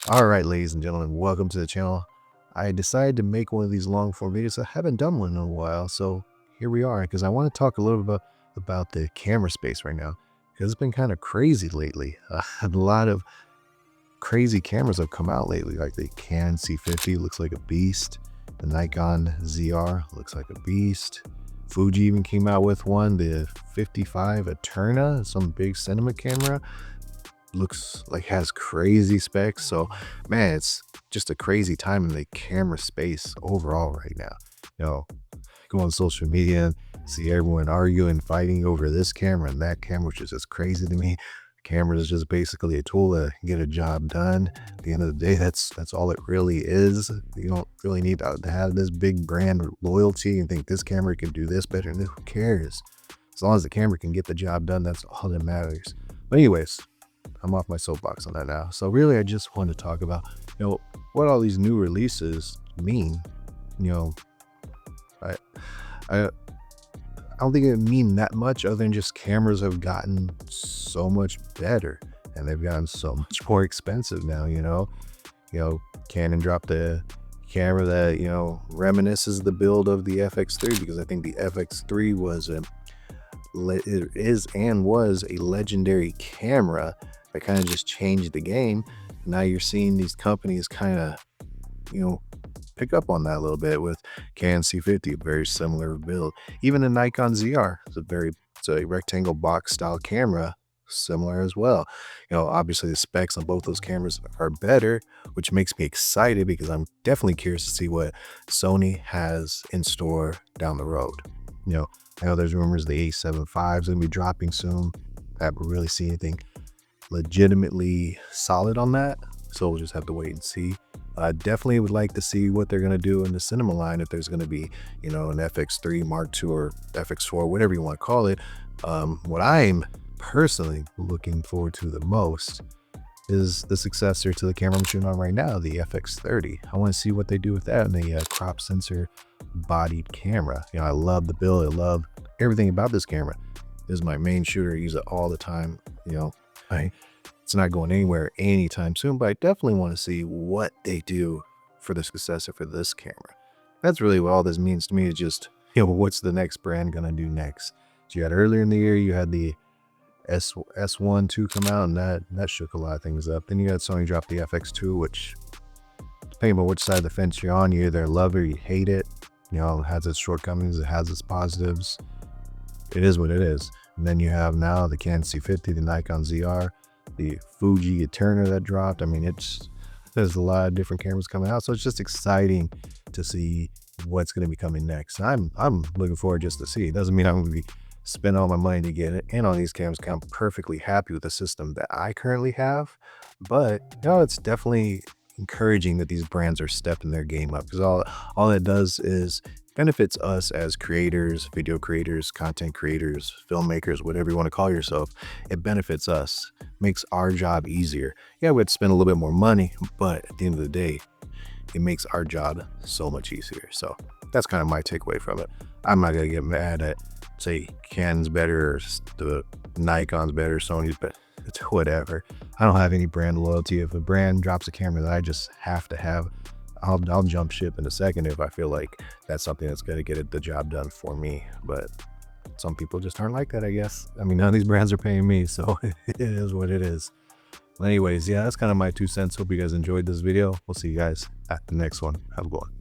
All right, ladies and gentlemen, welcome to the channel. I decided to make one of these long form videos. I haven't done one in a while, so here we are, because I want to talk a little bit about the camera space right now, because it's been kind of crazy lately. A lot of crazy cameras have come out lately, like the Canon C50 looks like a beast, the Nikon ZR looks like a beast. Fuji even came out with one, the 55 Eterna, some big cinema camera. Looks like has crazy specs. So man, it's just a crazy time in the camera space overall right now. Go on social media and see everyone arguing, fighting over this camera and that camera, which is just crazy to me. Camera is just basically a tool to get a job done. At the end of the day, that's all it really is. You don't really need to have this big brand loyalty and think this camera can do this better. And who cares? As long as the camera can get the job done, that's all that matters. But anyways, I'm off my soapbox on that now. So really, I just want to talk about, what all these new releases mean. I, I don't think it mean that much other than just cameras have gotten so much better and they've gotten so much more expensive now. Canon dropped a camera that, reminisces the build of the FX3, because I think the FX3 was it is and was a legendary camera that kind of just changed the game. Now you're seeing these companies kind of, pick up on that a little bit with Canon C50, a very similar build. Even the Nikon ZR, it's a rectangle box style camera, similar as well. Obviously the specs on both those cameras are better, which makes me excited because I'm definitely curious to see what Sony has in store down the road. I know there's rumors the A7V is going to be dropping soon. I haven't really seen anything legitimately solid on that, so we'll just have to wait and see. I definitely would like to see what they're going to do in the cinema line, if there's going to be, an FX3 Mark II or FX4, whatever you want to call it. What I'm personally looking forward to the most is the successor to the camera I'm shooting on right now, the FX30. I want to see what they do with that in the crop sensor bodied camera. I love the build. I love everything about this camera. This is my main shooter. I use it all the time. It's not going anywhere anytime soon, but I definitely want to see what they do for the successor for this camera. That's really what all this means to me, is just, what's the next brand going to do next? So you had earlier in the year, you had the S1 II come out, and that shook a lot of things up. Then you had Sony drop the FX2, which, depending on which side of the fence you're on, you either love it or you hate it. It has its shortcomings, it has its positives. It is what it is. And then you have now the Canon C50, the Nikon ZR, the Fuji Eterna that dropped. There's a lot of different cameras coming out, so it's just exciting to see what's going to be coming next. I'm looking forward just to see. It doesn't mean I'm going to be spend all my money to get in on these cameras. I'm perfectly happy with the system that I currently have, but it's definitely encouraging that these brands are stepping their game up, because all it does is benefits us as creators, video creators, content creators, filmmakers, whatever you want to call yourself. It benefits us, makes our job easier. Yeah, we have to spend a little bit more money, but at the end of the day, it makes our job so much easier. So that's kind of my takeaway from it. I'm not gonna get mad at, say, Canon's better or the Nikon's better, Sony's better. It's whatever. I don't have any brand loyalty. If a brand drops a camera that I just have to have, I'll jump ship in a second if I feel like that's something that's going to get the job done for me. But some people just aren't like that, I guess. None of these brands are paying me, so it is what it is. Well, anyways, yeah, that's kind of my 2 cents. Hope you guys enjoyed this video. We'll see you guys at the next one. Have a good one.